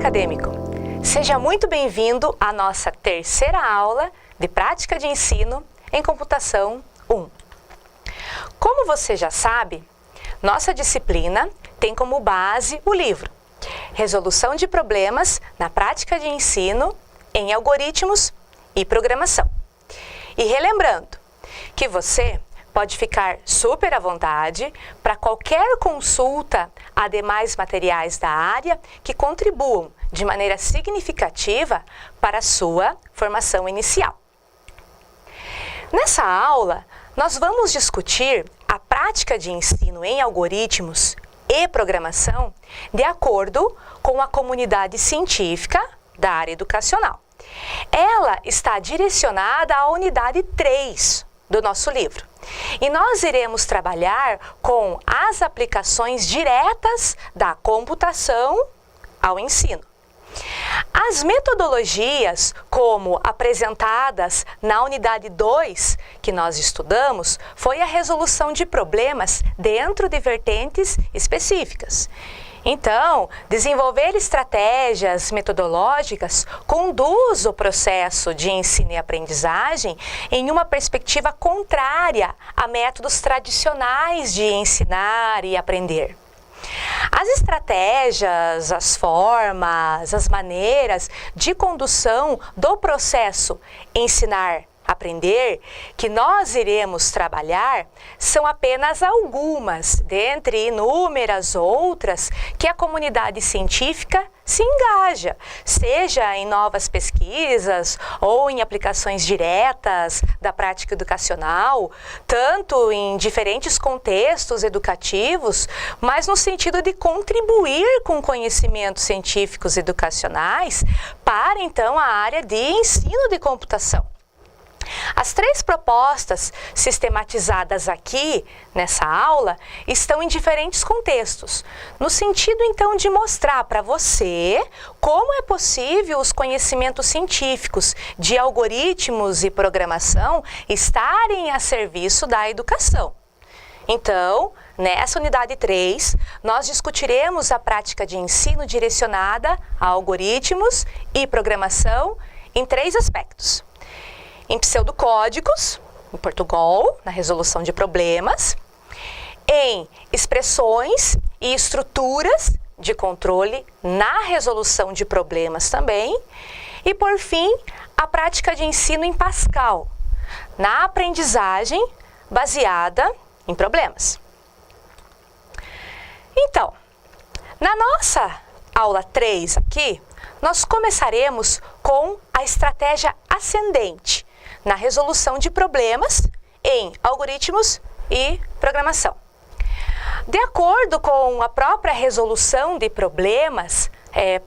acadêmico! Seja muito bem-vindo à nossa terceira aula de Prática de Ensino em Computação 1. Como você já sabe, nossa disciplina tem como base o livro Resolução de Problemas na Prática de Ensino em Algoritmos e Programação. E relembrando que você pode ficar super à vontade para qualquer consulta a demais materiais da área que contribuam de maneira significativa para a sua formação inicial. Nessa aula, nós vamos discutir a prática de ensino em algoritmos e programação de acordo com a comunidade científica da área educacional. Ela está direcionada à unidade 3 do nosso livro. E nós iremos trabalhar com as aplicações diretas da computação ao ensino. As metodologias, como apresentadas na unidade 2 que nós estudamos, foi a resolução de problemas dentro de vertentes específicas. Então, desenvolver estratégias metodológicas conduz o processo de ensino e aprendizagem em uma perspectiva contrária a métodos tradicionais de ensinar e aprender. As estratégias, as formas, as maneiras de condução do processo ensinar-aprender que nós iremos trabalhar são apenas algumas, dentre inúmeras outras, que a comunidade científica se engaja, seja em novas pesquisas ou em aplicações diretas da prática educacional, tanto em diferentes contextos educativos, mas no sentido de contribuir com conhecimentos científicos educacionais para, então, a área de ensino de computação. As três propostas sistematizadas aqui nessa aula estão em diferentes contextos, no sentido então de mostrar para você como é possível os conhecimentos científicos de algoritmos e programação estarem a serviço da educação. Então, nessa unidade 3, nós discutiremos a prática de ensino direcionada a algoritmos e programação em 3 aspectos. Em pseudocódigos, em Portugal, na resolução de problemas, em expressões e estruturas de controle na resolução de problemas também, e por fim, a prática de ensino em Pascal, na aprendizagem baseada em problemas. Então, na nossa aula 3 aqui, nós começaremos com a estratégia ascendente na resolução de problemas em algoritmos e programação. De acordo com a própria resolução de problemas,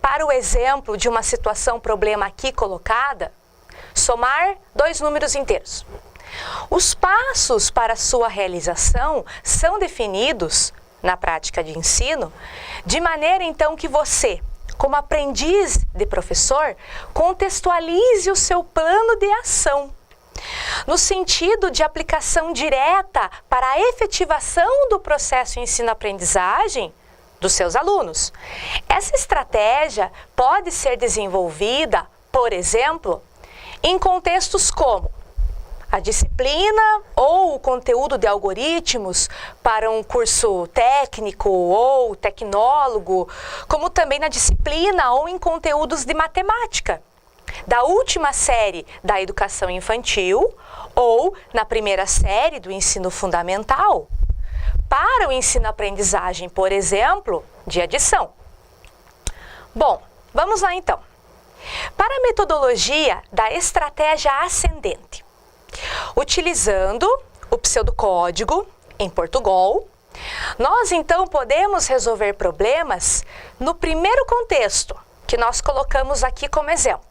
para o exemplo de uma situação problema aqui colocada, somar 2 números inteiros. Os passos para sua realização são definidos na prática de ensino, de maneira então que você, como aprendiz de professor, contextualize o seu plano de ação, no sentido de aplicação direta para a efetivação do processo ensino-aprendizagem dos seus alunos. Essa estratégia pode ser desenvolvida, por exemplo, em contextos como a disciplina ou o conteúdo de algoritmos para um curso técnico ou tecnólogo, como também na disciplina ou em conteúdos de matemática, da última série da educação infantil ou na primeira série do ensino fundamental, para o ensino-aprendizagem, por exemplo, de adição. Bom, vamos lá então. Para a metodologia da estratégia ascendente, utilizando o pseudocódigo em Portugal, nós então podemos resolver problemas no primeiro contexto, que nós colocamos aqui como exemplo,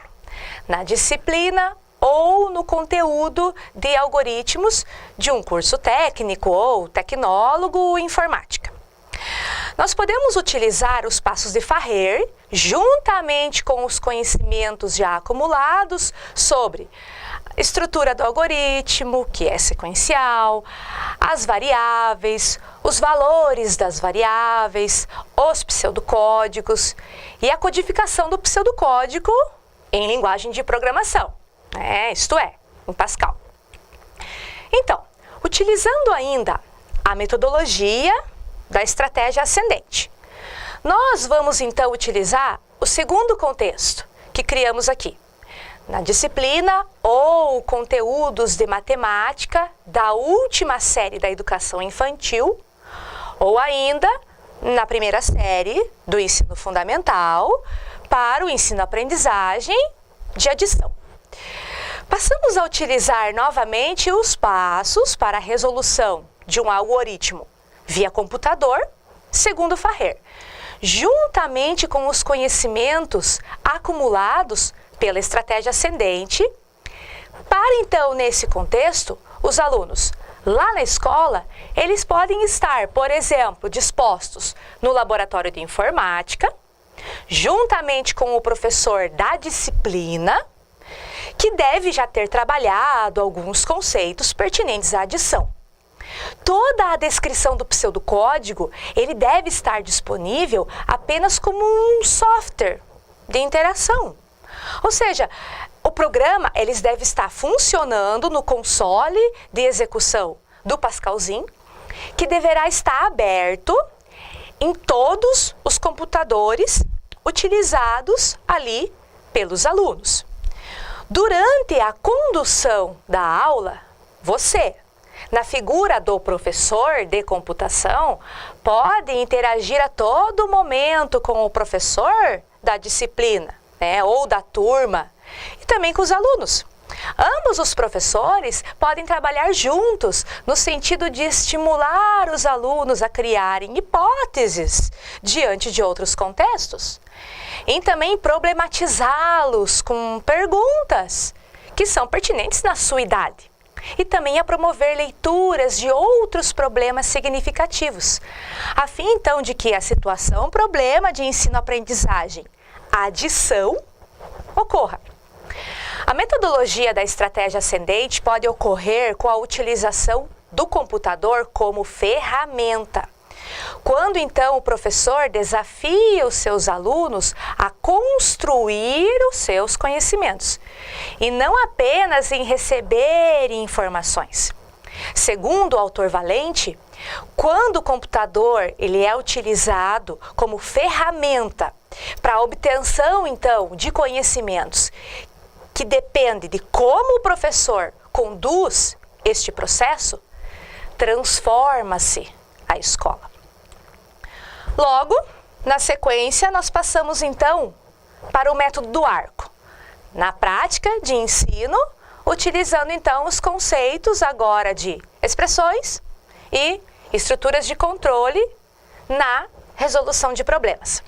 na disciplina ou no conteúdo de algoritmos de um curso técnico ou tecnólogo em informática. Nós podemos utilizar os passos de Farrer, juntamente com os conhecimentos já acumulados sobre estrutura do algoritmo, que é sequencial, as variáveis, os valores das variáveis, os pseudocódigos e a codificação do pseudocódigo em linguagem de programação, isto é, em Pascal. Então, utilizando ainda a metodologia da estratégia ascendente, nós vamos então utilizar o segundo contexto que criamos aqui, na disciplina ou conteúdos de matemática da última série da educação infantil, ou ainda na primeira série do ensino fundamental para o ensino-aprendizagem de adição. Passamos a utilizar novamente os passos para a resolução de um algoritmo via computador, segundo Farrer, juntamente com os conhecimentos acumulados pela estratégia ascendente, para então, nesse contexto, os alunos lá na escola, eles podem estar, por exemplo, dispostos no laboratório de informática, juntamente com o professor da disciplina, que deve já ter trabalhado alguns conceitos pertinentes à adição. Toda a descrição do pseudocódigo, ele deve estar disponível apenas como um software de interação. Ou seja, o programa eles deve estar funcionando no console de execução do Pascalzinho, que deverá estar aberto em todos os computadores utilizados ali pelos alunos. Durante a condução da aula, você, na figura do professor de computação, pode interagir a todo momento com o professor da disciplina, ou da turma, e também com os alunos. Ambos os professores podem trabalhar juntos no sentido de estimular os alunos a criarem hipóteses diante de outros contextos e também problematizá-los com perguntas que são pertinentes na sua idade e também a promover leituras de outros problemas significativos, a fim então de que a situação problema de ensino-aprendizagem, adição, ocorra. A metodologia da estratégia ascendente pode ocorrer com a utilização do computador como ferramenta. Quando então o professor desafia os seus alunos a construir os seus conhecimentos, e não apenas em receber informações. Segundo o autor Valente, quando o computador ele é utilizado como ferramenta para a obtenção então de conhecimentos que depende de como o professor conduz este processo, transforma-se a escola. Logo, na sequência, nós passamos então para o método do arco, na prática de ensino, utilizando então os conceitos agora de expressões e estruturas de controle na resolução de problemas.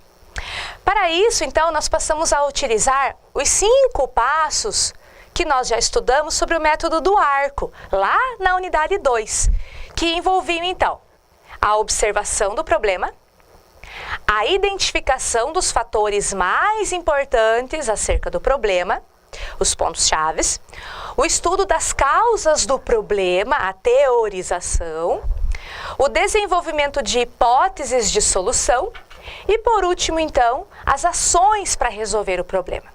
Para isso, então, nós passamos a utilizar os 5 passos que nós já estudamos sobre o método do arco, lá na unidade 2, que envolviam, então, a observação do problema, a identificação dos fatores mais importantes acerca do problema, os pontos-chaves, o estudo das causas do problema, a teorização, o desenvolvimento de hipóteses de solução e, por último, então, as ações para resolver o problema.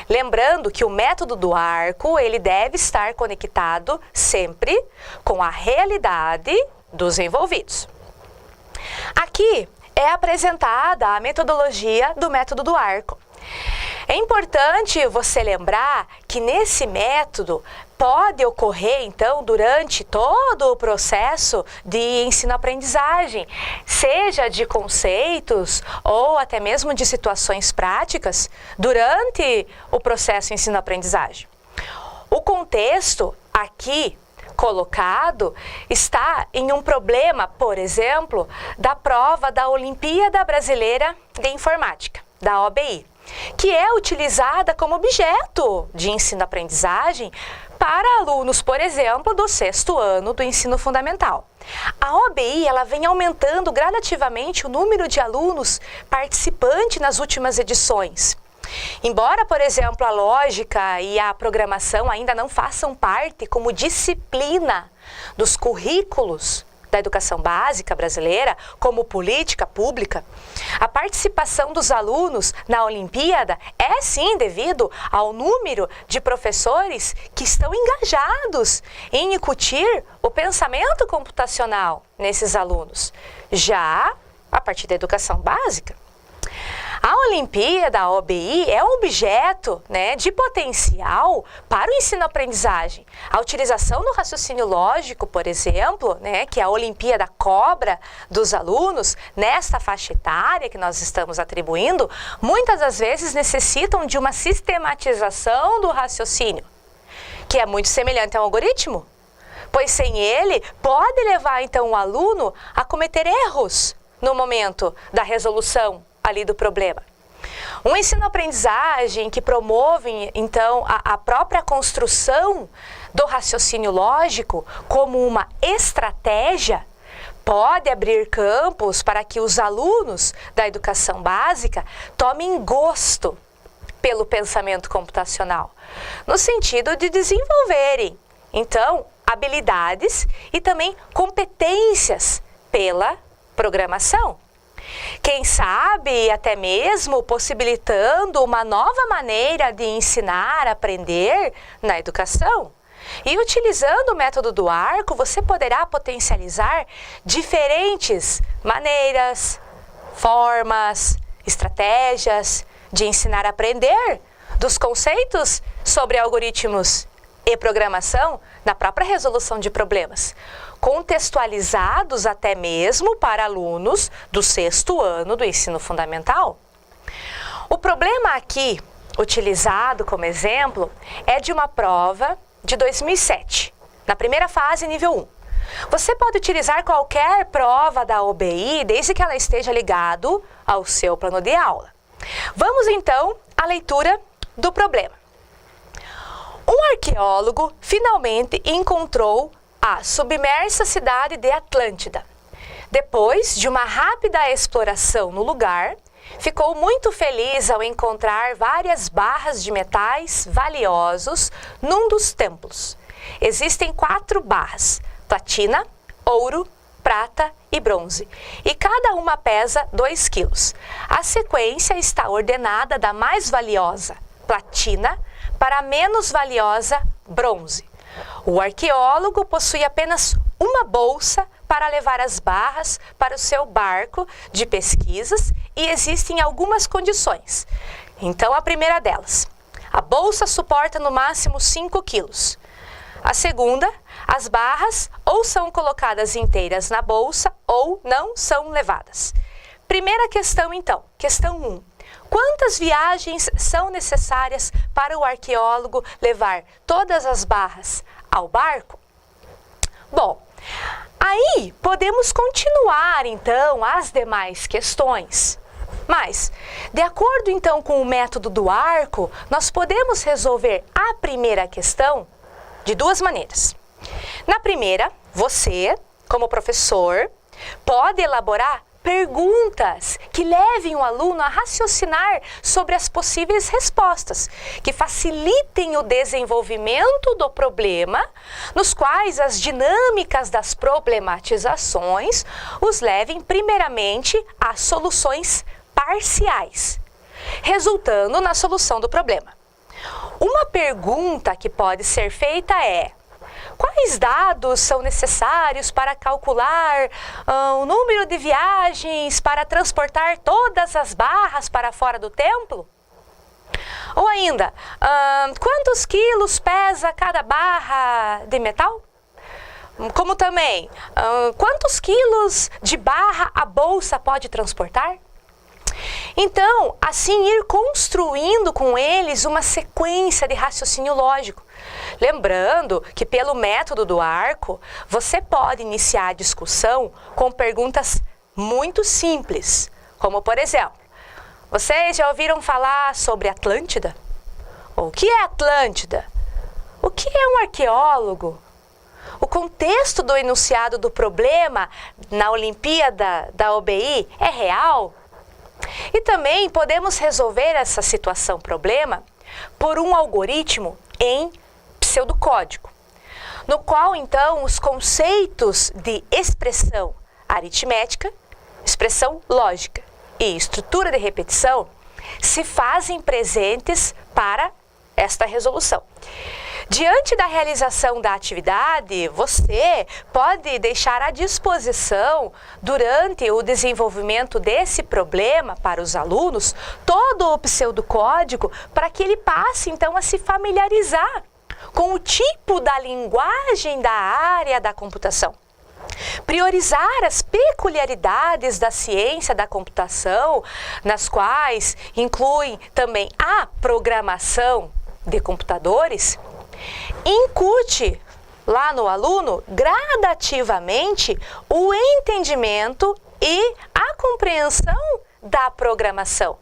Lembrando que o método do arco, ele deve estar conectado sempre com a realidade dos envolvidos. Aqui é apresentada a metodologia do método do arco. É importante você lembrar que nesse método pode ocorrer, então, durante todo o processo de ensino-aprendizagem, seja de conceitos ou até mesmo de situações práticas, durante o processo ensino-aprendizagem. O contexto aqui colocado está em um problema, por exemplo, da prova da Olimpíada Brasileira de Informática, da OBI, que é utilizada como objeto de ensino-aprendizagem para alunos, por exemplo, do 6º ano do ensino fundamental. A OBI ela vem aumentando gradativamente o número de alunos participantes nas últimas edições. Embora, por exemplo, a lógica e a programação ainda não façam parte como disciplina dos currículos da educação básica brasileira, como política pública, a participação dos alunos na Olimpíada é sim devido ao número de professores que estão engajados em incutir o pensamento computacional nesses alunos, já a partir da educação básica. A Olimpíada, a OBI, é um objeto, de potencial para o ensino-aprendizagem. A utilização do raciocínio lógico, por exemplo, que a Olimpíada cobra dos alunos, nesta faixa etária que nós estamos atribuindo, muitas das vezes necessitam de uma sistematização do raciocínio, que é muito semelhante a um algoritmo, pois sem ele pode levar então o aluno a cometer erros no momento da resolução ali do problema. Um ensino-aprendizagem que promove, então, a própria construção do raciocínio lógico como uma estratégia, pode abrir campos para que os alunos da educação básica tomem gosto pelo pensamento computacional, no sentido de desenvolverem, então, habilidades e também competências pela programação. Quem sabe até mesmo possibilitando uma nova maneira de ensinar, aprender na educação. E utilizando o método do arco, você poderá potencializar diferentes maneiras, formas, estratégias de ensinar a aprender dos conceitos sobre algoritmos e programação na própria resolução de problemas, contextualizados até mesmo para alunos do 6º ano do ensino fundamental. O problema aqui, utilizado como exemplo, é de uma prova de 2007, na primeira fase, nível 1. Você pode utilizar qualquer prova da OBI, desde que ela esteja ligado ao seu plano de aula. Vamos então à leitura do problema. Um arqueólogo finalmente encontrou a submersa cidade de Atlântida. Depois de uma rápida exploração no lugar, ficou muito feliz ao encontrar várias barras de metais valiosos num dos templos. Existem 4 barras: platina, ouro, prata e bronze, e cada uma pesa 2 quilos. A sequência está ordenada da mais valiosa, platina, para a menos valiosa, bronze. O arqueólogo possui apenas uma bolsa para levar as barras para o seu barco de pesquisas e existem algumas condições. Então, a primeira delas: a bolsa suporta no máximo 5 quilos. A segunda: as barras ou são colocadas inteiras na bolsa ou não são levadas. Primeira questão, então, questão 1. Quantas viagens são necessárias para o arqueólogo levar todas as barras ao barco? Bom, aí podemos continuar então as demais questões. Mas, de acordo então com o método do arco, nós podemos resolver a primeira questão de 2 maneiras. Na primeira, você, como professor, pode elaborar perguntas que levem o aluno a raciocinar sobre as possíveis respostas, que facilitem o desenvolvimento do problema, nos quais as dinâmicas das problematizações os levem primeiramente a soluções parciais, resultando na solução do problema. Uma pergunta que pode ser feita é: quais dados são necessários para calcular o número de viagens para transportar todas as barras para fora do templo? Ou ainda, quantos quilos pesa cada barra de metal? Como também, quantos quilos de barra a bolsa pode transportar? Então, assim, ir construindo com eles uma sequência de raciocínio lógico. Lembrando que pelo método do arco, você pode iniciar a discussão com perguntas muito simples, como por exemplo: vocês já ouviram falar sobre Atlântida? O que é Atlântida? O que é um arqueólogo? O contexto do enunciado do problema na Olimpíada da OBI é real? E também podemos resolver essa situação-problema por um algoritmo em pseudocódigo. no qual então os conceitos de expressão aritmética, expressão lógica e estrutura de repetição se fazem presentes para esta resolução. Diante da realização da atividade, você pode deixar à disposição, durante o desenvolvimento desse problema para os alunos, todo o pseudocódigo para que ele passe então a se familiarizar com o tipo da linguagem da área da computação. Priorizar as peculiaridades da ciência da computação, nas quais incluem também a programação de computadores, incute lá no aluno gradativamente o entendimento e a compreensão da programação.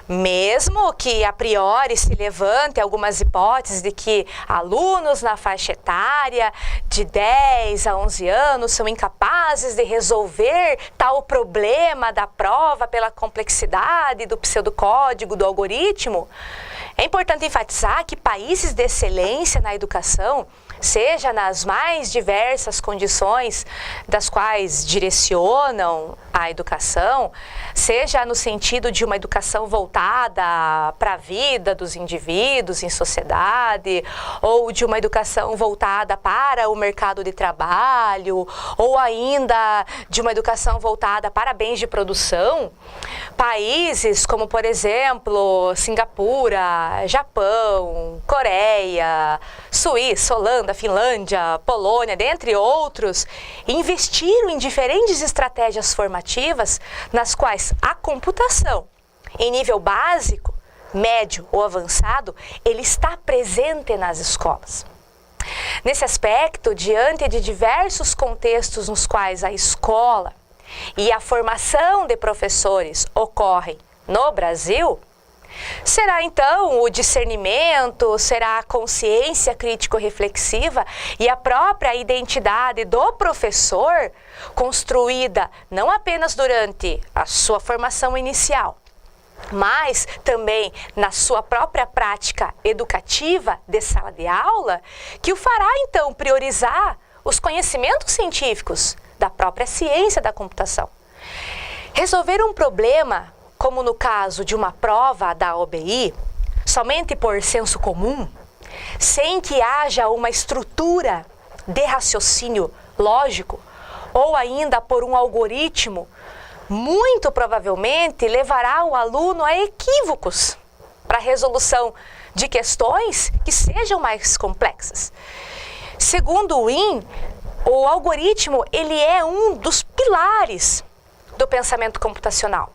Mesmo que a priori se levante algumas hipóteses de que alunos na faixa etária de 10 a 11 anos são incapazes de resolver tal problema da prova pela complexidade do pseudocódigo do algoritmo, é importante enfatizar que países de excelência na educação, seja nas mais diversas condições das quais direcionam a educação, seja no sentido de uma educação voltada para a vida dos indivíduos em sociedade, ou de uma educação voltada para o mercado de trabalho, ou ainda de uma educação voltada para bens de produção, países como, por exemplo, Singapura, Japão, Coreia, Suíça, Holanda, Finlândia, Polônia, dentre outros, investiram em diferentes estratégias formativas nas quais a computação, em nível básico, médio ou avançado, ele está presente nas escolas. Nesse aspecto, diante de diversos contextos nos quais a escola e a formação de professores ocorrem no Brasil, será então o discernimento, será a consciência crítico-reflexiva e a própria identidade do professor construída não apenas durante a sua formação inicial, mas também na sua própria prática educativa de sala de aula, que o fará então priorizar os conhecimentos científicos da própria ciência da computação. Resolver um problema, como no caso de uma prova da OBI, somente por senso comum, sem que haja uma estrutura de raciocínio lógico, ou ainda por um algoritmo, muito provavelmente levará o aluno a equívocos para a resolução de questões que sejam mais complexas. Segundo o Wynne, o algoritmo ele é um dos pilares do pensamento computacional.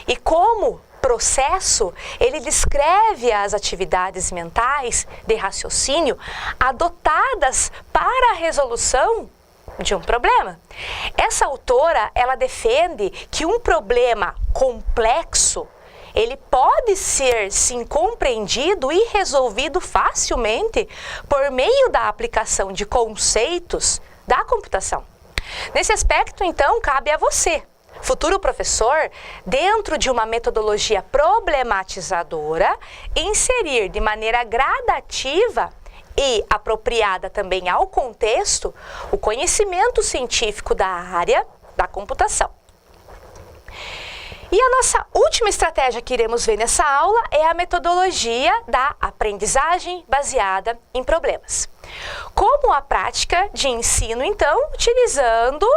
E como processo, ele descreve as atividades mentais de raciocínio adotadas para a resolução de um problema. Essa autora, ela defende que um problema complexo, ele pode ser, sim, compreendido e resolvido facilmente por meio da aplicação de conceitos da computação. Nesse aspecto, então, cabe a você, futuro professor, dentro de uma metodologia problematizadora, inserir de maneira gradativa e apropriada também ao contexto o conhecimento científico da área da computação. E a nossa última estratégia que iremos ver nessa aula é a metodologia da aprendizagem baseada em problemas. Como a prática de ensino, então, utilizando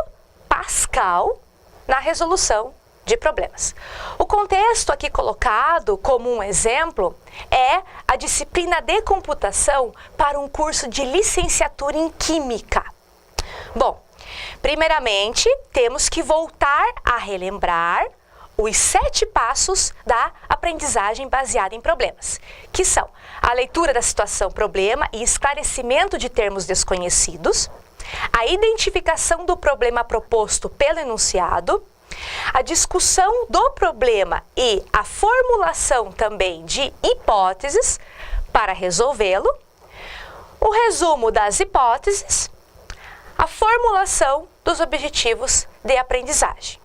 Pascal na resolução de problemas. O contexto aqui colocado como um exemplo é a disciplina de computação para um curso de licenciatura em Química. Bom, primeiramente temos que voltar a relembrar os 7 passos da aprendizagem baseada em problemas, que são a leitura da situação problema e esclarecimento de termos desconhecidos, a identificação do problema proposto pelo enunciado, a discussão do problema e a formulação também de hipóteses para resolvê-lo, o resumo das hipóteses, a formulação dos objetivos de aprendizagem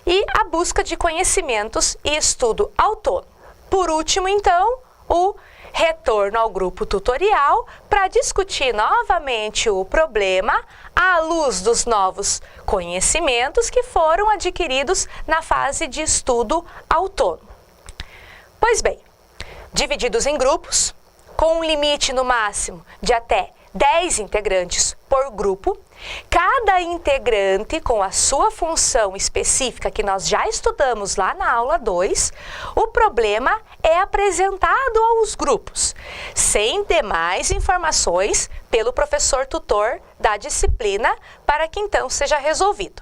e a busca de conhecimentos e estudo autônomo. Por último, então, o retorno ao grupo tutorial para discutir novamente o problema à luz dos novos conhecimentos que foram adquiridos na fase de estudo autônomo. Pois bem, divididos em grupos, com um limite no máximo de até 10 integrantes por grupo, cada integrante com a sua função específica que nós já estudamos lá na aula 2, o problema é apresentado aos grupos, sem demais informações pelo professor tutor da disciplina, para que então seja resolvido.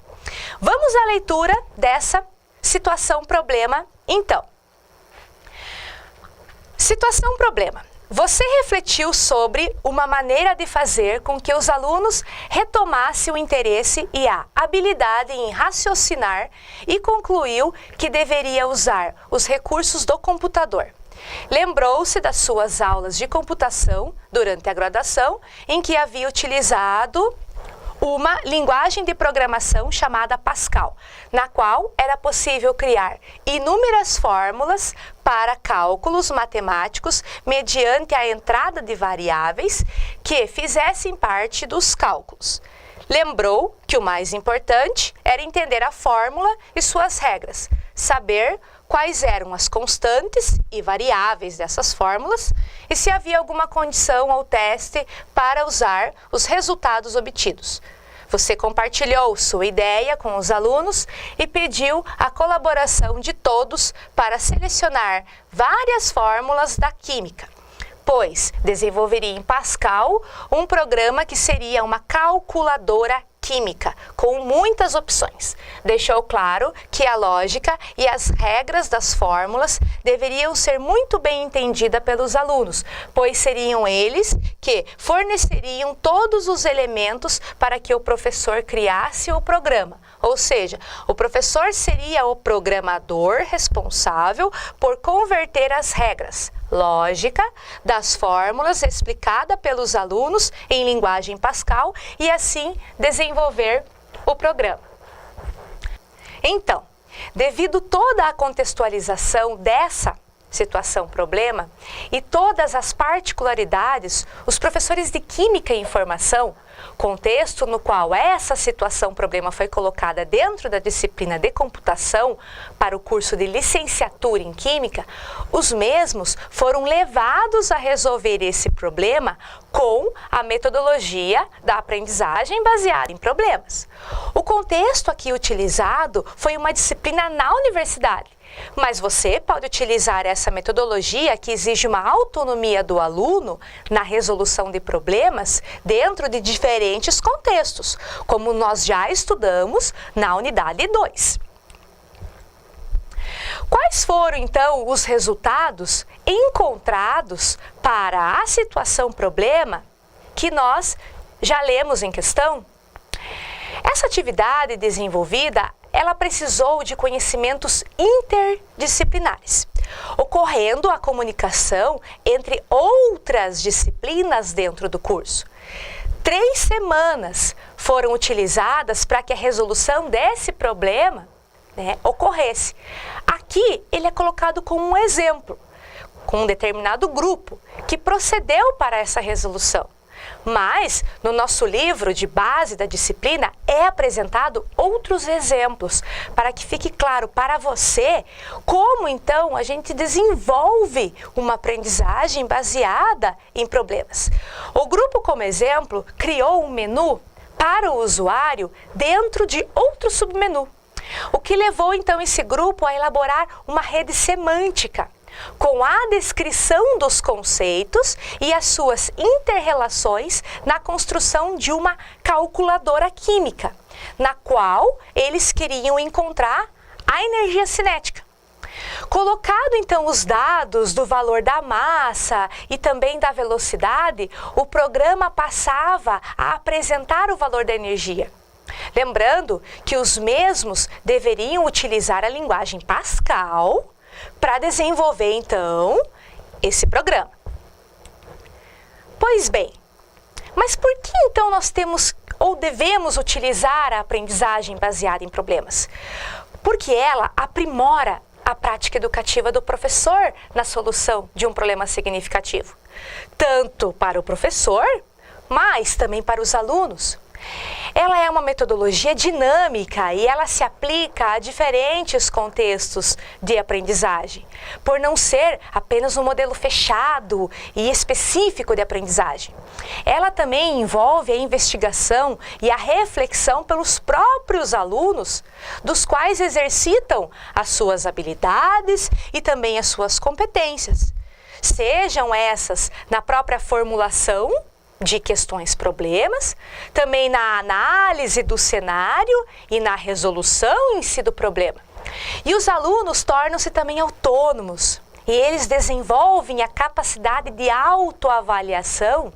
Vamos à leitura dessa situação problema, então. Situação problema. Você refletiu sobre uma maneira de fazer com que os alunos retomassem o interesse e a habilidade em raciocinar e concluiu que deveria usar os recursos do computador. Lembrou-se das suas aulas de computação durante a graduação, em que havia utilizado uma linguagem de programação chamada Pascal, na qual era possível criar inúmeras fórmulas para cálculos matemáticos mediante a entrada de variáveis que fizessem parte dos cálculos. Lembrou que o mais importante era entender a fórmula e suas regras, saber quais eram as constantes e variáveis dessas fórmulas e se havia alguma condição ou teste para usar os resultados obtidos. Você compartilhou sua ideia com os alunos e pediu a colaboração de todos para selecionar várias fórmulas da química, pois desenvolveria em Pascal um programa que seria uma calculadora química, com muitas opções. Deixou claro que a lógica e as regras das fórmulas deveriam ser muito bem entendidas pelos alunos, pois seriam eles que forneceriam todos os elementos para que o professor criasse o programa. Ou seja, o professor seria o programador responsável por converter as regras lógica das fórmulas explicada pelos alunos em linguagem Pascal e assim desenvolver o programa. Então, devido toda a contextualização dessa situação problema e todas as particularidades, os professores de Química e Informação, contexto no qual essa situação problema foi colocada dentro da disciplina de computação para o curso de licenciatura em Química, os mesmos foram levados a resolver esse problema com a metodologia da aprendizagem baseada em problemas. O contexto aqui utilizado foi uma disciplina na universidade, mas você pode utilizar essa metodologia que exige uma autonomia do aluno na resolução de problemas dentro de diferentes contextos, como nós já estudamos na unidade 2. Quais foram, então, os resultados encontrados para a situação problema que nós já lemos em questão? Essa atividade desenvolvida ela precisou de conhecimentos interdisciplinares, ocorrendo a comunicação entre outras disciplinas dentro do curso. 3 semanas foram utilizadas para que a resolução desse problema ocorresse. Aqui ele é colocado como um exemplo, com um determinado grupo que procedeu para essa resolução. Mas, no nosso livro de base da disciplina, é apresentado outros exemplos, para que fique claro para você como, então, a gente desenvolve uma aprendizagem baseada em problemas. O grupo, como exemplo, criou um menu para o usuário dentro de outro submenu, o que levou, então, esse grupo a elaborar uma rede semântica, com a descrição dos conceitos e as suas inter-relações na construção de uma calculadora química, na qual eles queriam encontrar a energia cinética. Colocado então os dados do valor da massa e também da velocidade, o programa passava a apresentar o valor da energia. Lembrando que os mesmos deveriam utilizar a linguagem Pascal para desenvolver, então, esse programa. Pois bem, mas por que, então, nós temos ou devemos utilizar a aprendizagem baseada em problemas? Porque ela aprimora a prática educativa do professor na solução de um problema significativo, tanto para o professor, mas também para os alunos. Ela é uma metodologia dinâmica e ela se aplica a diferentes contextos de aprendizagem, por não ser apenas um modelo fechado e específico de aprendizagem. Ela também envolve a investigação e a reflexão pelos próprios alunos, dos quais exercitam as suas habilidades e também as suas competências, sejam essas na própria formulação de questões-problemas, também na análise do cenário e na resolução em si do problema. E os alunos tornam-se também autônomos e eles desenvolvem a capacidade de autoavaliação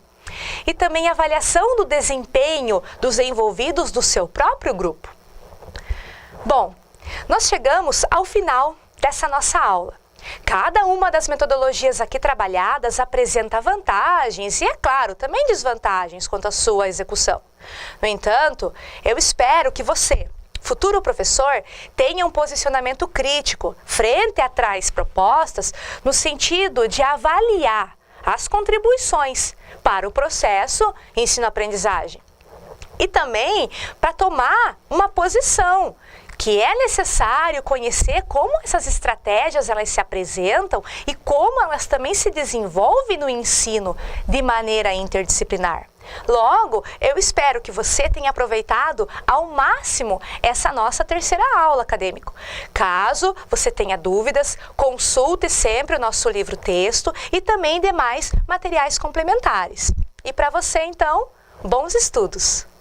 e também avaliação do desempenho dos envolvidos do seu próprio grupo. Bom, nós chegamos ao final dessa nossa aula. Cada uma das metodologias aqui trabalhadas apresenta vantagens e, é claro, também desvantagens quanto à sua execução. No entanto, eu espero que você, futuro professor, tenha um posicionamento crítico frente a tais propostas no sentido de avaliar as contribuições para o processo ensino-aprendizagem e também para tomar uma posição, que é necessário conhecer como essas estratégias elas se apresentam e como elas também se desenvolvem no ensino de maneira interdisciplinar. Logo, eu espero que você tenha aproveitado ao máximo essa nossa terceira aula, acadêmico. Caso você tenha dúvidas, consulte sempre o nosso livro-texto e também demais materiais complementares. E para você, então, bons estudos!